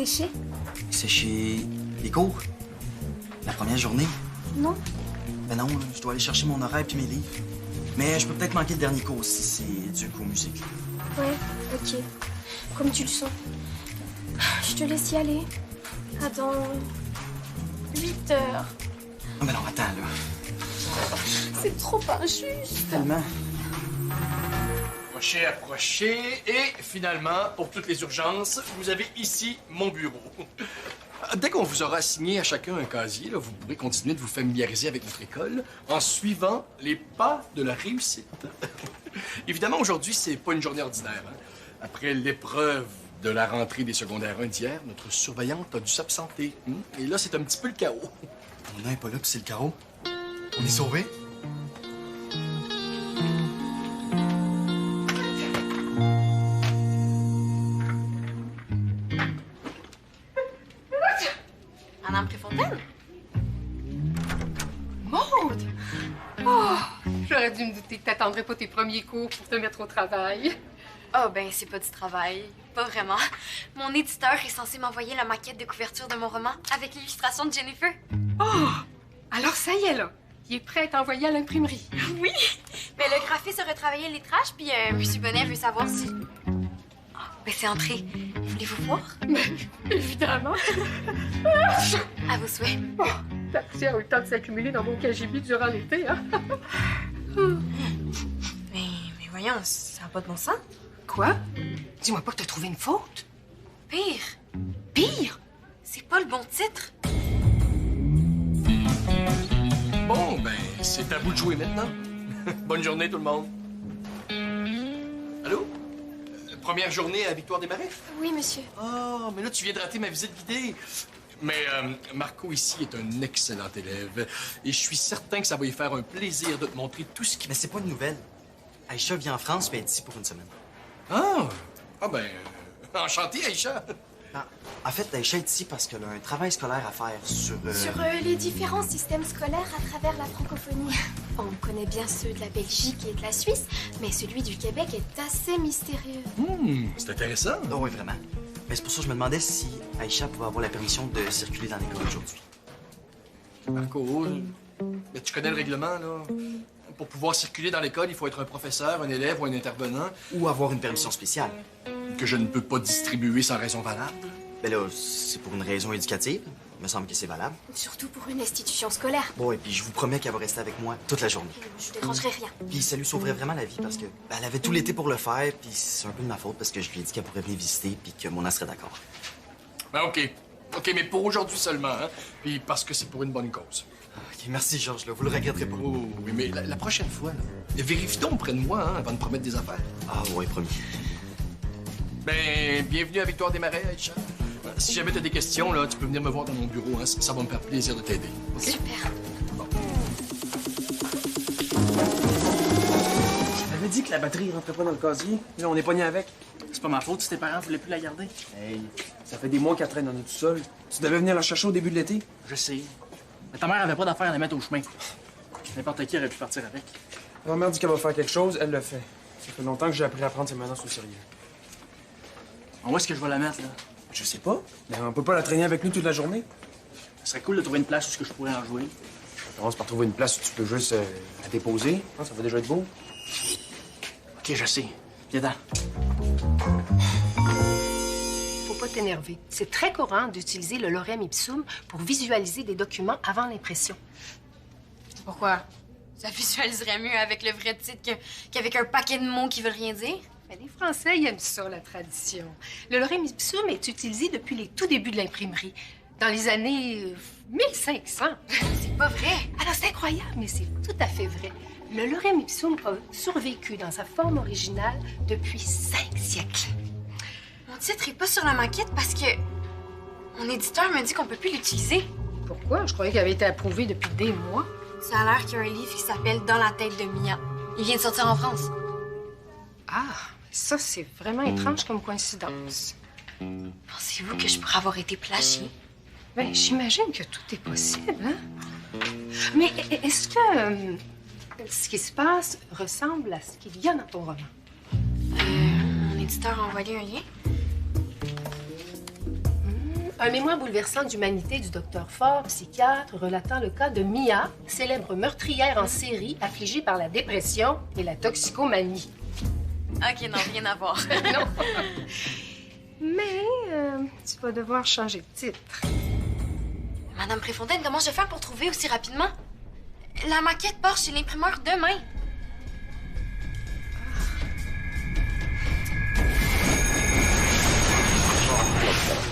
séché? Sécher les cours? La première journée? Non. Ben non, je dois aller chercher mon horaire puis mes livres. Mais je peux peut-être manquer le dernier cours si c'est dû qu'aux musique. Ouais, ok. Comme tu le sens. Je te laisse y aller. À dans 8 heures. Non, mais non, attends, là. C'est trop injuste. Tellement. Approchez. Et finalement, pour toutes les urgences, vous avez ici mon bureau. Dès qu'on vous aura assigné à chacun un casier, là, vous pourrez continuer de vous familiariser avec notre école en suivant les pas de la réussite. Évidemment, aujourd'hui, c'est pas une journée ordinaire. Hein? Après l'épreuve de la rentrée des secondaires 1 d'hier, notre surveillante a dû s'absenter. Et là, c'est un petit peu le chaos. On n'est pas là, puis c'est le carreau. On est sauvés? Madame Préfontaine? Maude! Oh! J'aurais dû me douter que t'attendrais pas tes premiers cours pour te mettre au travail. Oh, ben, c'est pas du travail. Pas vraiment. Mon éditeur est censé m'envoyer la maquette de couverture de mon roman avec l'illustration de Jennifer. Oh! Alors ça y est, là. Il est prêt à t'envoyer à l'imprimerie. Oui! Mais le graphiste a retravaillé le lettrage, puis M. Bonnet veut savoir si... Ah, ben, c'est entré. Voulez-vous voir? Évidemment. À vos souhaits. Oh, ta poussière a eu le temps de s'accumuler dans mon KGB durant l'été, hein? Mais voyons, ça n'a pas de bon sens. Quoi? Dis-moi pas que t'as trouvé une faute. Pire. Pire? C'est pas le bon titre. Bon, ben, c'est à vous de jouer maintenant. Bonne journée, tout le monde. Allô? Première journée à Victoire des Marais? Oui, monsieur. Ah, mais là, tu viens de rater ma visite guidée. Mais Marco ici est un excellent élève. Et je suis certain que ça va lui faire un plaisir de te montrer tout ce qu'il... Mais c'est pas une nouvelle. Aïcha vient en France, puis elle est ici pour une semaine. Ah ben, enchanté, Aïcha. Ah, en fait, Aïcha est ici parce qu'elle a un travail scolaire à faire sur... Sur les différents systèmes scolaires à travers la francophonie. On connaît bien ceux de la Belgique et de la Suisse, mais celui du Québec est assez mystérieux. C'est intéressant. Oh, oui, vraiment. Mais c'est pour ça que je me demandais si Aïcha pouvait avoir la permission de circuler dans l'école aujourd'hui. Marco, mais tu connais le règlement, là. Pour pouvoir circuler dans l'école, il faut être un professeur, un élève ou un intervenant. Ou avoir une permission spéciale. Que je ne peux pas distribuer sans raison valable. Ben là, c'est pour une raison éducative. Il me semble que c'est valable. Surtout pour une institution scolaire. Bon, et puis je vous promets qu'elle va rester avec moi toute la journée. Je dérangerai rien. Puis ça lui sauverait vraiment la vie parce que ben, elle avait tout l'été pour le faire, puis c'est un peu de ma faute parce que je lui ai dit qu'elle pourrait venir visiter puis que Mona serait d'accord. Ben OK. OK, mais pour aujourd'hui seulement, hein. Puis parce que c'est pour une bonne cause. OK, merci Georges, là. Vous le regretterez pas. Oh, oui, mais la prochaine fois, là, vérifie donc près de moi, hein, avant de promettre des affaires. Ah ouais, promis. Ben, bienvenue à Victoire des Marais, Aïcha. Si jamais t'as des questions, là, tu peux venir me voir dans mon bureau, hein. Ça va me faire plaisir de t'aider. OK? Super. Bon. Je t'avais dit que la batterie rentrait pas dans le casier. Là, on est pogné avec. C'est pas ma faute si tes parents voulaient plus la garder. Hey, ça fait des mois qu'elle traîne dans notre sol. Tu devais venir la chercher au début de l'été. Je sais. Mais ta mère avait pas d'affaire à la mettre au chemin. N'importe qui aurait pu partir avec. Ma mère dit qu'elle va faire quelque chose, elle le fait. Ça fait longtemps que j'ai appris à prendre ses menaces au sérieux. Où est-ce que je vais la mettre, là? Je sais pas. Mais on peut pas la traîner avec nous toute la journée. Ce serait cool de trouver une place où je pourrais en jouer. On commence par trouver une place où tu peux juste la déposer. Ah, ça va déjà être beau. OK, je sais. Viens dans. Faut pas t'énerver. C'est très courant d'utiliser le lorem ipsum pour visualiser des documents avant l'impression. Pourquoi? Ça visualiserait mieux avec le vrai titre qu'avec un paquet de mots qui veulent rien dire. Mais les Français, ils aiment ça, la tradition. Le lorem ipsum est utilisé depuis les tout débuts de l'imprimerie, dans les années 1500. C'est pas vrai. Alors, c'est incroyable, mais c'est tout à fait vrai. Le lorem ipsum a survécu dans sa forme originale depuis 5 siècles. Mon titre est pas sur la maquette parce que mon éditeur me dit qu'on peut plus l'utiliser. Pourquoi? Je croyais qu'il avait été approuvé depuis des mois. Ça a l'air qu'il y a un livre qui s'appelle Dans la tête de Mia. Il vient de sortir en France. Ah, ça, c'est vraiment étrange comme coïncidence. Pensez-vous que je pourrais avoir été plagiée? Ben, j'imagine que tout est possible, hein? Mais est-ce que ce qui se passe ressemble à ce qu'il y a dans ton roman? Mon éditeur a envoyé un lien. Un mémoire bouleversant d'humanité du docteur Ford, psychiatre, relatant le cas de Mia, célèbre meurtrière en série affligée par la dépression et la toxicomanie. OK, non, rien à voir. Non. Mais tu vas devoir changer de titre. Madame Préfontaine, comment je vais faire pour trouver aussi rapidement? La maquette part chez l'imprimeur demain.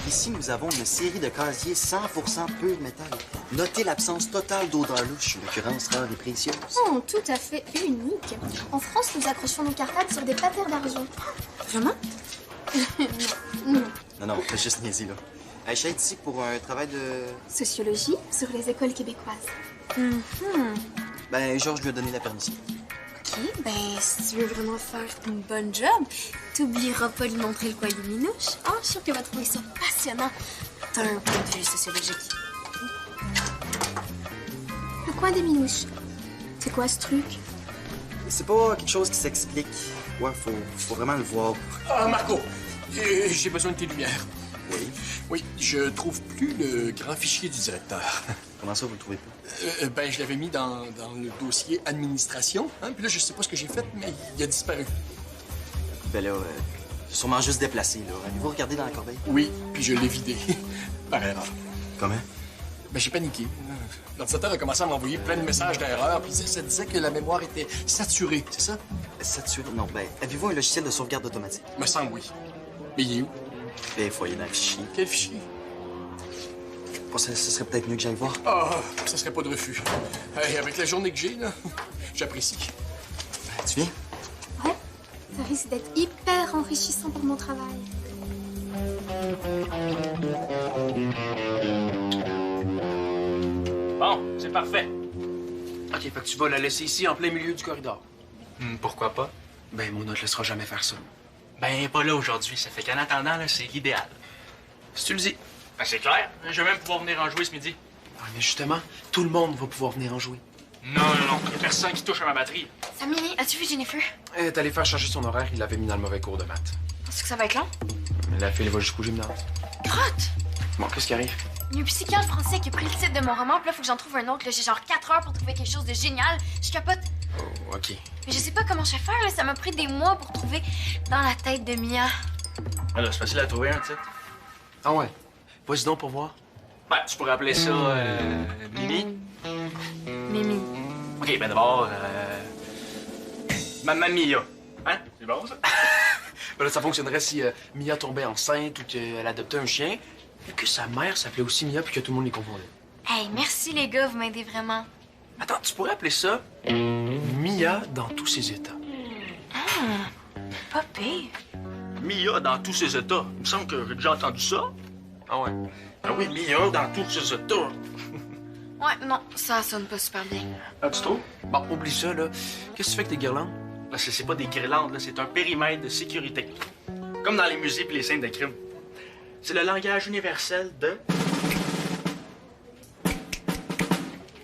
Ici, nous avons une série de casiers 100% pur métal. Notez l'absence totale d'odeur louche, une occurrence rare et précieuse. Oh, tout à fait unique. En France, nous accrochons nos cartables sur des patères d'argent. Vraiment? Non, fais juste niaiser, là. Je suis ici pour un travail de... Sociologie sur les écoles québécoises. Ben, Georges lui a donné la permission. OK, ben, si tu veux vraiment faire une bonne job, t'oublieras pas de lui montrer le coin des minouches. Oh, je suis sûre qu'elle va trouver ça passionnant. T'as un point de vue sociologique. Le coin des minouches. C'est quoi ce truc? C'est pas quelque chose qui s'explique. Ouais, faut vraiment le voir. Ah, Marco, j'ai besoin de tes lumières. Oui. Oui, je trouve plus le grand fichier du directeur. Comment ça, vous le trouvez pas? Ben, je l'avais mis dans le dossier administration, hein, puis là, je sais pas ce que j'ai fait, mais il a disparu. Ben là, sûrement juste déplacé, là. Avez-vous regardé dans la corbeille? Oui, puis je l'ai vidé. Par erreur. Comment? Ben, j'ai paniqué. L'ordinateur a commencé à m'envoyer plein de messages d'erreur, puis ça disait que la mémoire était saturée, c'est ça? Saturé? Non, ben, avez-vous un logiciel de sauvegarde automatique? Me semble, oui. Mais il est où? Ben, il faut aller dans le fichier. Quel fichier? Bon, ce serait peut-être mieux que j'aille voir. Ah, ça serait pas de refus. Hey, avec la journée que j'ai, là, j'apprécie. Tu viens? Ouais, ça risque d'être hyper enrichissant pour mon travail. Bon, c'est parfait. OK, fait que tu vas la laisser ici, en plein milieu du corridor. Pourquoi pas? Ben, Mona te laissera jamais faire ça. Ben, pas là aujourd'hui. Ça fait qu'en attendant, là, c'est l'idéal. Si tu le dis. Ben, c'est clair. Je vais même pouvoir venir en jouer ce midi. Ouais, mais justement, tout le monde va pouvoir venir en jouer. Non. Il y a personne qui touche à ma batterie. Samini, as-tu vu Jennifer? Elle est allée faire changer son horaire, il l'avait mis dans le mauvais cours de maths. Penses-tu que ça va être long? La fille, elle va jusqu'au gymnase. Crotte! Bon, qu'est-ce qui arrive? Il y a un psychiatre français qui a pris le titre de mon roman, puis là, faut que j'en trouve un autre. Là, j'ai genre 4 heures pour trouver quelque chose de génial. Je capote. Oh, OK. Mais je sais pas comment je vais faire, là. Ça m'a pris des mois pour trouver dans la tête de Mia. Alors, c'est facile à trouver un titre. Ah ouais? Vas-y donc pour voir. Ben, tu pourrais appeler ça Mimi. Mimi. OK, ben d'abord, Mamma Mia. Hein? C'est bon, ça? Ben là, ça fonctionnerait si Mia tombait enceinte ou qu'elle adoptait un chien, et que sa mère s'appelait aussi Mia puis que tout le monde les confondait. Hey, merci les gars, vous m'aidez vraiment. Attends, tu pourrais appeler ça Mia dans tous ses états. Pas pire. Mia dans tous ses états. Il me semble que j'ai déjà entendu ça. Ah ouais? Ah oui, Mia dans tous ses états. Ouais, non, ça sonne pas super bien. Ah, tu trouves? Bon, oublie ça, là. Qu'est-ce que tu fais avec tes guirlandes? Là, c'est pas des guirlandes, là, c'est un périmètre de sécurité. Comme dans les musées et les scènes de crime. C'est le langage universel de...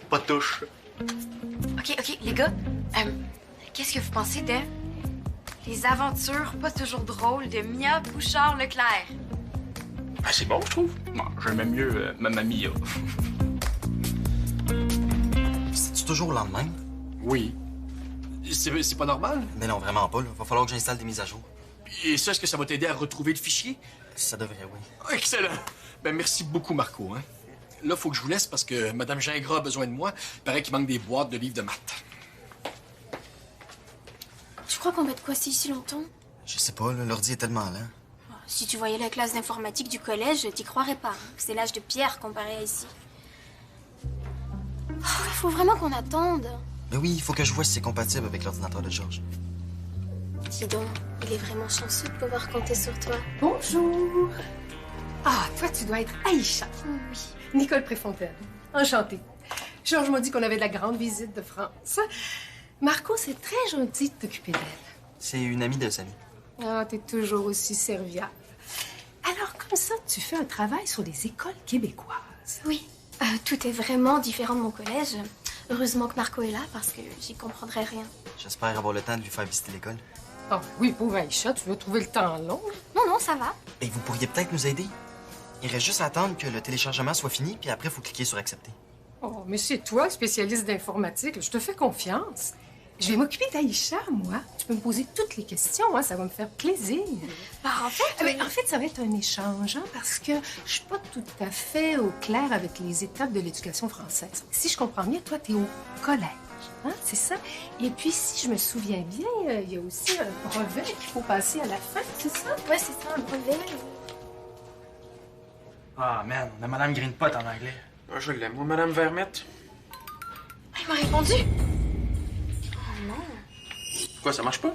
Pas de touche. OK, les gars, qu'est-ce que vous pensez de Les aventures pas toujours drôles de Mia Bouchard-Leclerc? Ben, c'est bon, je trouve. Bon, j'aime mieux Mamma Mia. C'est-tu toujours le lendemain? Oui. C'est pas normal? Mais non, vraiment pas, là. Va falloir que j'installe des mises à jour. Et ça, est-ce que ça va t'aider à retrouver le fichier? Ça devrait, oui. Excellent. Ben, merci beaucoup, Marco, hein. Là, faut que je vous laisse parce que Madame Gingras a besoin de moi. Paraît qu'il manque des boîtes de livres de maths. Tu crois qu'on va de quoi si longtemps? Je sais pas, là, l'ordi est tellement lent. Si tu voyais la classe d'informatique du collège, t'y croirais pas. Hein. C'est l'âge de pierre comparé à ici. Il faut vraiment qu'on attende. Mais oui, il faut que je vois si c'est compatible avec l'ordinateur de Georges. Dis donc, il est vraiment chanceux de pouvoir compter sur toi. Bonjour. Ah, toi, tu dois être Aïcha. Oui. Nicole Préfontaine. Enchantée. Georges m'a dit qu'on avait de la grande visite de France. Marco, c'est très gentil de t'occuper d'elle. C'est une amie de Samy. Ah, t'es toujours aussi serviable. Alors, comme ça, tu fais un travail sur les écoles québécoises. Oui. Tout est vraiment différent de mon collège. Heureusement que Marco est là parce que j'y comprendrais rien. J'espère avoir le temps de lui faire visiter l'école. Ah, oui, pauvre Aïcha, tu vas trouver le temps long. Non, ça va. Et vous pourriez peut-être nous aider? Il reste juste à attendre que le téléchargement soit fini, puis après, il faut cliquer sur accepter. Oh, mais c'est toi, spécialiste d'informatique. Je te fais confiance. Je vais m'occuper d'Aïcha, moi. Tu peux me poser toutes les questions, hein, ça va me faire plaisir. Bah, en fait... En fait, ça va être un échange, hein, parce que je suis pas tout à fait au clair avec les étapes de l'éducation française. Si je comprends bien, toi, t'es au collège, hein, c'est ça? Et puis, si je me souviens bien, il y a aussi un brevet qu'il faut passer à la fin, c'est ça? Ouais, c'est ça, un brevet. Ah, man, on a Madame Greenpot en anglais. Ah, je l'aime, moi, Madame Vermette. Il m'a répondu. Pourquoi, ça marche pas?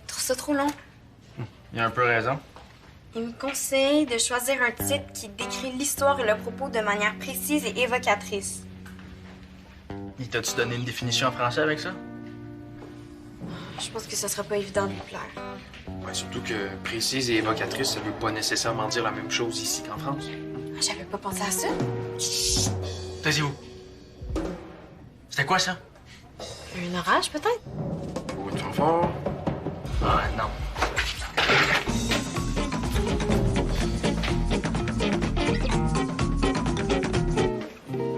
Je trouve ça trop long. Il a un peu raison. Il me conseille de choisir un titre qui décrit l'histoire et le propos de manière précise et évocatrice. Il t'a-tu donné une définition en français avec ça? Je pense que ce sera pas évident de lui plaire. Ouais, surtout que précise et évocatrice, ça veut pas nécessairement dire la même chose ici qu'en France. J'avais pas pensé à ça. Taisez-vous. C'était quoi ça? Un orage, peut-être? Ou une fanfare. Ah, non.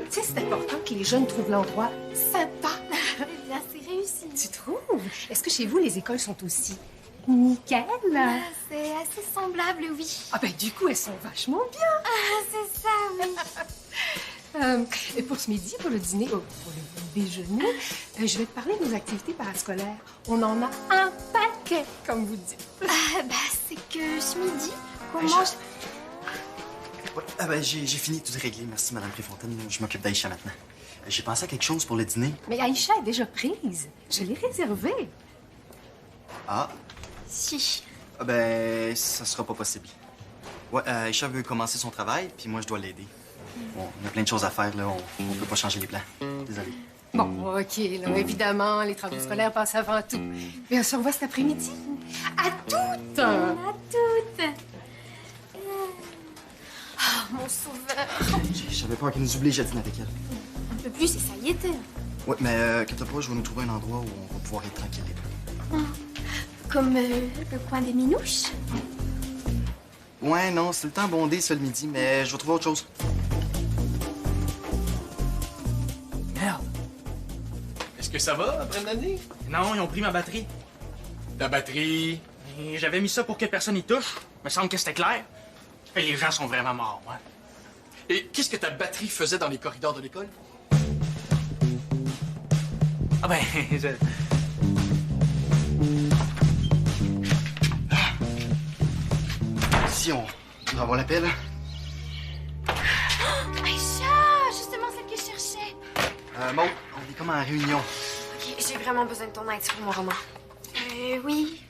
Tu sais, c'est important que les jeunes trouvent l'endroit sympa. Là, c'est réussi. Tu trouves? Est-ce que chez vous, les écoles sont aussi nickel? Ah, c'est assez semblable, oui. Ah ben, du coup, elles sont vachement bien. Ah, c'est ça, oui. Et pour ce midi, pour le dîner, pour le déjeuner, je vais te parler de nos activités parascolaires. On en a un paquet, comme vous dites. Ah, bah, c'est que ce midi, on Aïcha. mange... Ouais, ah ben, j'ai fini tout réglé. Merci, Madame Préfontaine. Je m'occupe d'Aïcha maintenant. J'ai pensé à quelque chose pour le dîner. Mais Aïcha est déjà prise. Je l'ai réservée. Ah, Si. ah ben, ça sera pas possible. Ouais, Aïcha veut commencer son travail, puis moi, je dois l'aider. Bon, on a plein de choses à faire, là. On peut pas changer les plans. Désolé. Bon, OK, là, évidemment, les travaux scolaires passent avant tout. Mais on se revoit cet après-midi. À toutes! À toutes. Oh, mon sauveur. J'avais peur qu'elle nous oblige à dîner avec elle. Un peu plus et ça y était. Ouais, mais inquiète pas, je vais nous trouver un endroit où on va pouvoir être tranquille. Comme le coin des minouches. Ouais, non, c'est le temps bondé, ça, le midi, mais je vais trouver autre chose. Merde. Est-ce que ça va après une année? Non, ils ont pris ma batterie. Ta batterie? Et j'avais mis ça pour que personne y touche. Me semble que c'était clair. Et les gens sont vraiment morts, ouais. Et qu'est-ce que ta batterie faisait dans les corridors de l'école? Ah ben, Si, on va avoir l'appel. Aïcha, justement celle que je cherchais. Maud, on est comme en réunion. Ok, j'ai vraiment besoin de ton aide sur mon roman. Oui.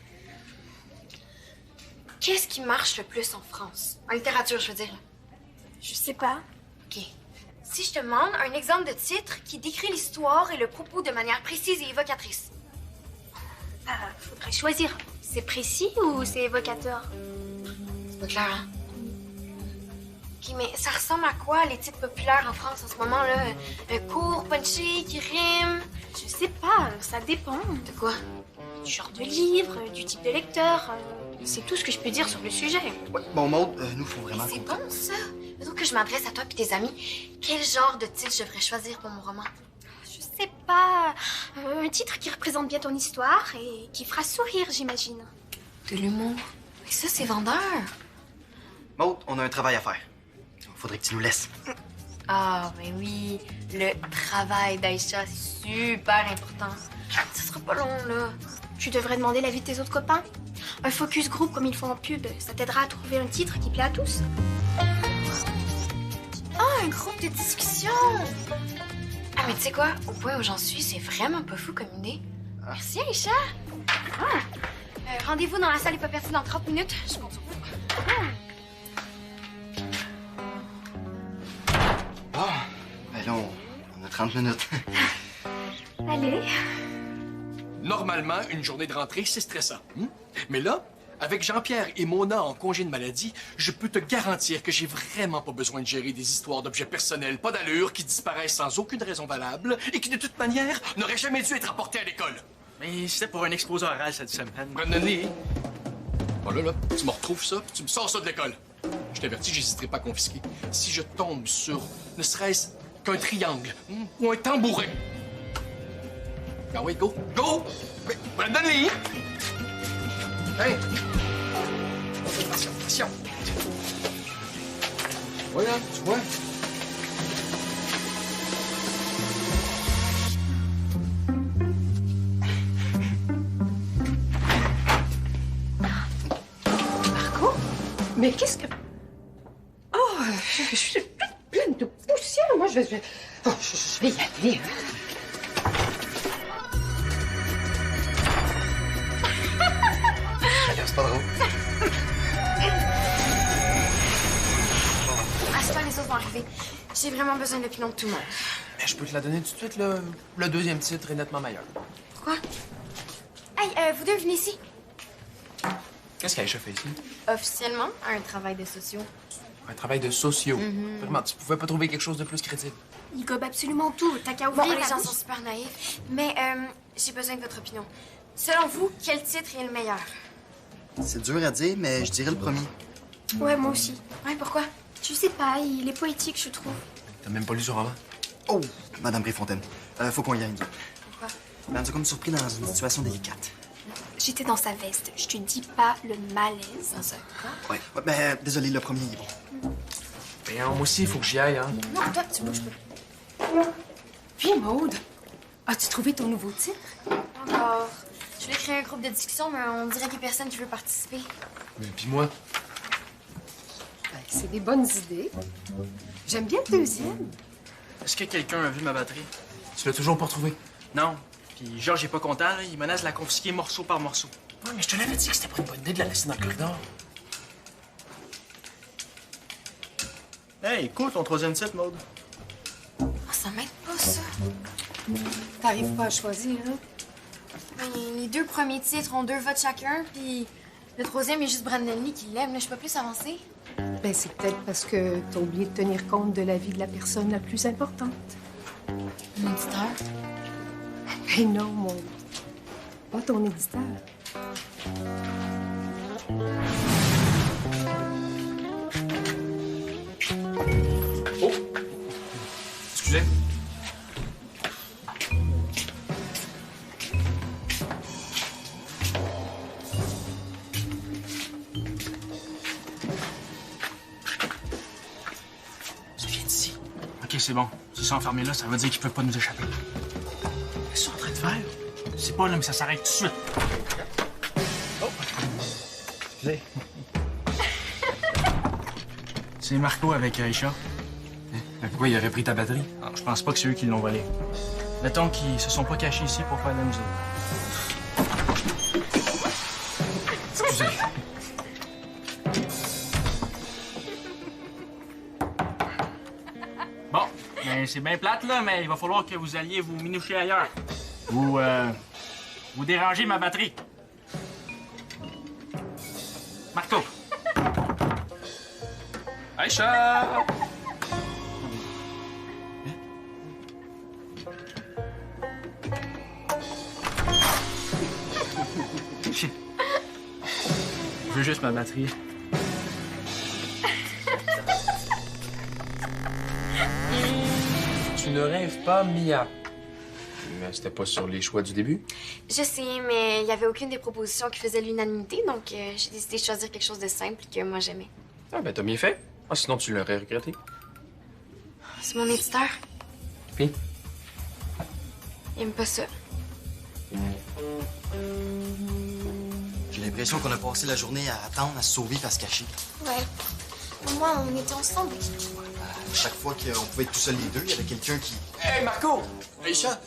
Qu'est-ce qui marche le plus en France? En littérature, je veux dire. Je sais pas. OK. Si je te demande un exemple de titre qui décrit l'histoire et le propos de manière précise et évocatrice. Faudrait choisir. C'est précis ou c'est évocateur? C'est pas clair, hein? OK, mais ça ressemble à quoi, les titres populaires en France en ce moment-là? Court, punchy, qui rime? Je sais pas, ça dépend. De quoi? Du genre de livre, du type de lecteur. C'est tout ce que je peux dire sur le sujet. Ouais, bon, Maud, nous, faut vraiment... C'est bon, ça? Donc que je m'adresse à toi et tes amis. Quel genre de titre je devrais choisir pour mon roman? Je sais pas. Un titre qui représente bien ton histoire et qui fera sourire, j'imagine. De l'humour. Mais ça, c'est vendeur. Maud, on a un travail à faire. Faudrait que tu nous laisses. Ah, ben oui. Le travail d'Aïcha, c'est super important. Ça sera pas long, là. Tu devrais demander l'avis de tes autres copains. Un focus group comme ils font en pub, ça t'aidera à trouver un titre qui plaît à tous. Ah, un groupe de discussion! Ah, mais tu sais quoi? Au point où j'en suis, c'est vraiment pas fou comme idée. Merci, Aïcha. Rendez-vous dans la salle Hypopertie dans 30 minutes. Je compte sur vous. Bon, ben là, on a 30 minutes. Allez. Normalement, une journée de rentrée, c'est stressant. Mais là, avec Jean-Pierre et Mona en congé de maladie, je peux te garantir que j'ai vraiment pas besoin de gérer des histoires d'objets personnels pas d'allure qui disparaissent sans aucune raison valable et qui, de toute manière, n'auraient jamais dû être apportés à l'école. mais c'était pour un exposé oral cette semaine. René, bon là, tu me retrouves ça, puis tu me sors ça de l'école. Je t'avertis, j'hésiterai pas à confisquer. Si je tombe sur ne serait-ce qu'un triangle ou un tambourin. Ah oui, go! Go! Brandon-les! Hey! Attention! Voilà, tu vois? Marco? Mais qu'est-ce que... Oh, je suis toute pleine de poussière. Moi, je vais y aller. Hein. C'est pas drôle. Assois, les autres vont arriver. J'ai vraiment besoin de l'opinion de tout le monde. Mais je peux te la donner tout de suite, là. Le deuxième titre est nettement meilleur. Pourquoi? Hey, vous deux, venez ici. Qu'est-ce qu'Aïcha fait ici? Officiellement, un travail de sociaux. Un travail de sociaux. Vraiment, tu pouvais pas trouver quelque chose de plus crédible. Il gobe absolument tout. T'as qu'à Bon, ouvrir les la gens bouche. sont super naïfs. Mais j'ai besoin de votre opinion. Selon vous, quel titre est le meilleur? C'est dur à dire, mais je dirais le premier. Ouais, moi aussi. Ouais, pourquoi? Je sais pas, il est poétique, je trouve. T'as même pas lu ce roman? Oh, Madame Préfontaine, faut qu'on y aille. Pourquoi? Ben, on nous a comme surpris dans une situation délicate. J'étais dans sa veste. Je te dis pas le malaise. Dans un cas? Ouais, ben, désolé, le premier est bon. Ben, moi aussi, il faut que j'y aille, hein. Non, toi, tu bouges pas. Puis, Maude, as-tu trouvé ton nouveau titre? Encore. Je voulais créer un groupe de discussion, mais on dirait qu'il y a personne qui veut participer. Mais puis moi, Ben, c'est des bonnes idées. J'aime bien le deuxième. Est-ce que quelqu'un a vu ma batterie? tu l'as toujours pas retrouvé. Non. Puis Georges est pas content, là. Il menace de la confisquer morceau par morceau. Ouais, mais je te l'avais dit que c'était pas une bonne idée de la laisser dans le corridor. Hey, cool ton troisième titre, Maude. Oh, ça m'aide pas, ça. T'arrives pas à choisir, hein? Ben, les deux premiers titres ont 2 votes chacun, puis le troisième, il y a juste Brandon Lee qui l'aime. Là, je peux pas plus avancer. Ben, c'est peut-être parce que t'as oublié de tenir compte de la vie de la personne la plus importante. Mon éditeur. Ben non, mon... Pas ton éditeur. Oh! Excusez. Ça vient d'ici. OK, c'est bon. S'ils sont enfermés là, ça veut dire qu'ils peuvent pas nous échapper. Qu'est-ce qu'ils sont en train de faire? Je sais pas, là, mais ça s'arrête tout de suite. Oh! Excusez. C'est Marco avec Aïcha. Mais pourquoi il aurait pris ta batterie? Ah, je pense pas que c'est eux qui l'ont volé. Mettons qu'ils se sont pas cachés ici pour faire de la musique. Excusez. Bon, ben c'est bien plate, là, mais il va falloir que vous alliez vous minoucher ailleurs. Vous dérangez ma batterie. Marco. Aïcha! Je veux juste ma batterie. Tu ne rêves pas, Mia. Mais c'était pas sur les choix du début? Je sais, mais il y avait aucune des propositions qui faisait l'unanimité, donc j'ai décidé de choisir quelque chose de simple que moi j'aimais. Ah, ben t'as bien fait. Ah, sinon tu l'aurais regretté. C'est mon éditeur. Puis? Il aime pas ça. J'ai l'impression qu'on a passé la journée à attendre, à se sauver, à se cacher. Ouais. Au moins, on était ensemble. Chaque fois qu'on pouvait être tout seul les deux, il y avait quelqu'un qui... Hey, Marco! Aïcha!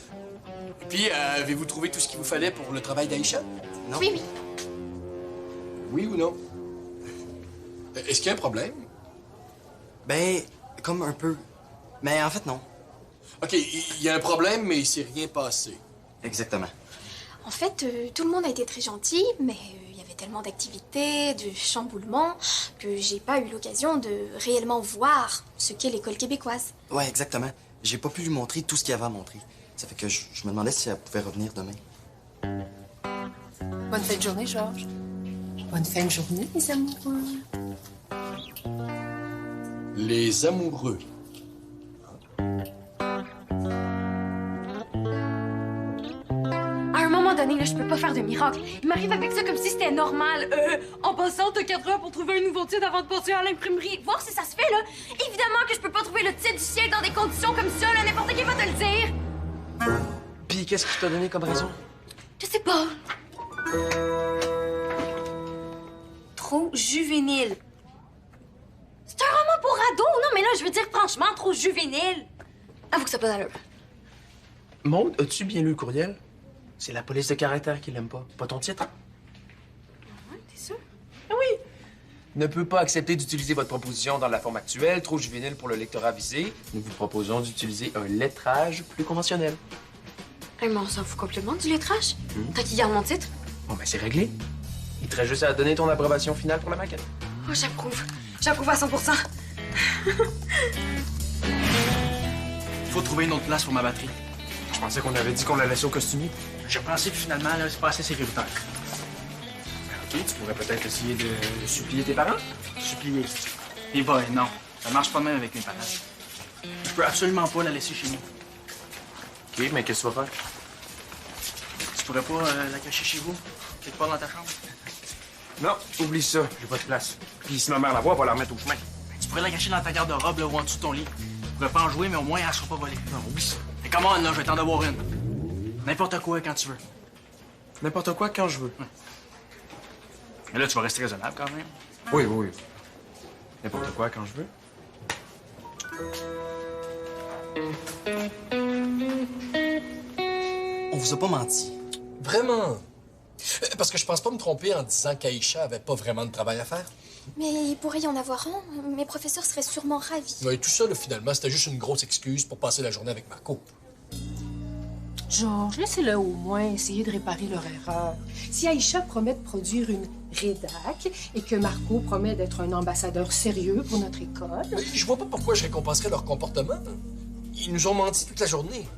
Et puis, avez-vous trouvé tout ce qu'il vous fallait pour le travail d'Aïcha? Non? Oui, oui. Oui ou non? Est-ce qu'il y a un problème? Ben, comme un peu. Mais en fait, non. OK, il y a un problème, mais il s'est rien passé. Exactement. En fait, tout le monde a été très gentil, mais il y avait tellement d'activités, de chamboulements, que j'ai pas eu l'occasion de réellement voir ce qu'est l'école québécoise. Ouais, exactement. J'ai pas pu lui montrer tout ce qu'il y avait à montrer. Ça fait que je me demandais si elle pouvait revenir demain. Bonne fin de journée, Georges. Bonne fin de journée, mes amoureux. Les amoureux. À un moment donné, là, je peux pas faire de miracle. Il m'arrive avec ça comme si c'était normal. En passant, t'as 4 heures pour trouver un nouveau titre avant de passer à l'imprimerie. Voir si ça se fait, là. Évidemment que je peux pas trouver le titre du siècle dans des conditions comme ça, là. N'importe qui va te le dire. Puis qu'est-ce qu'il t'a donné comme raison? Je sais pas. Trop juvénile. C'est un roman pour ados, non? Mais là, je veux dire, franchement, trop juvénile. Avoue que ça n'a pas d'allure. Maude, as-tu bien lu le courriel? C'est la police de caractère qui l'aime pas ton titre. Ouais, t'es sûr? Ah oui! Ne peut pas accepter d'utiliser votre proposition dans la forme actuelle, trop juvénile pour le lectorat visé. Nous vous proposons d'utiliser un lettrage plus conventionnel. Mais on s'en fout complètement du lettrage. Tant qu'il garde mon titre. Bon, ben c'est réglé. Il te reste juste à donner ton approbation finale pour la maquette. Oh, j'approuve. J'approuve à 100%. Faut trouver une autre place pour ma batterie. Je pensais qu'on avait dit qu'on la laissait au costumier. J'ai pensé que finalement, là, c'est pas assez sécuritaire. OK, tu pourrais peut-être essayer de supplier tes parents. Supplier. Et boy, non. Ça marche pas de même avec mes parents. Je peux absolument pas la laisser chez nous. OK, mais qu'est-ce que tu vas faire? Tu pourrais pas la cacher chez vous? Quelque part dans ta chambre? Non, oublie ça. J'ai pas de place. Puis si ma mère la voit, elle va la remettre au chemin. Tu pourrais la cacher dans ta garde-robe, là, ou en dessous de ton lit. Tu pourrais pas en jouer, mais au moins, elle sera pas volée. Non, oublie ça. Mais comment, là, je vais t'en avoir une. N'importe quoi quand tu veux. N'importe quoi quand je veux. Mais là, tu vas rester raisonnable quand même. Oui, oui. N'importe quoi quand je veux. On vous a pas menti. Vraiment? Parce que je pense pas me tromper en disant qu'Aïcha avait pas vraiment de travail à faire. Mais il pourrait y en avoir un. Mes professeurs seraient sûrement ravis. Ouais, tout ça, là, finalement, c'était juste une grosse excuse pour passer la journée avec Marco. Georges, laissez-le au moins essayer de réparer leur erreur. Si Aïcha promet de produire une rédac et que Marco promet d'être un ambassadeur sérieux pour notre école... Mais je vois pas pourquoi je récompenserais leur comportement. Ils nous ont menti toute la journée.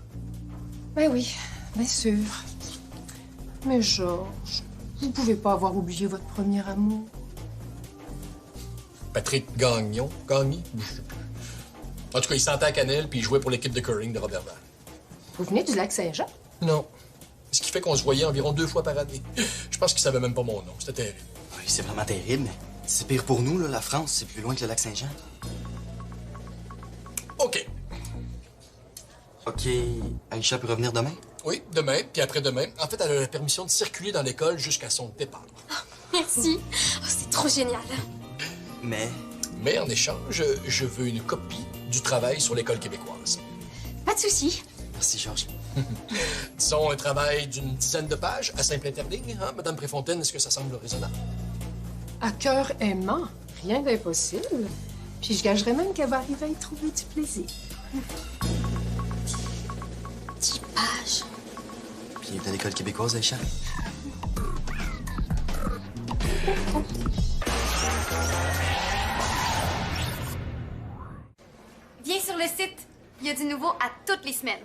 Ben oui, bien sûr. Mais Georges, vous pouvez pas avoir oublié votre premier amour. Patrick Gagnon, Gagné, je sais plus. En tout cas, il sentait à cannelle puis il jouait pour l'équipe de curling de Roberval. Vous venez du Lac-Saint-Jean? Non. Ce qui fait qu'on se voyait environ 2 fois par année. Je pense qu'il savait même pas mon nom. C'était terrible. Oui, c'est vraiment terrible, mais c'est pire pour nous, là. La France, c'est plus loin que le lac Saint-Jean. OK. OK, Aïcha peut revenir demain? Oui, demain, puis après-demain. En fait, elle a la permission de circuler dans l'école jusqu'à son départ. Merci. Oh, c'est trop génial. Mais en échange, je veux une copie du travail sur l'école québécoise. Pas de souci. Merci, Georges. Disons un travail d'une dizaine de pages à simple interligne, hein, Madame Préfontaine, est-ce que ça semble raisonnable? À cœur aimant, rien d'impossible. Puis je gagerais même qu'elle va arriver à y trouver du plaisir. 10 pages. Puis de l'école québécoise, Aïcha? Viens sur le site. Il y a du nouveau à toutes les semaines.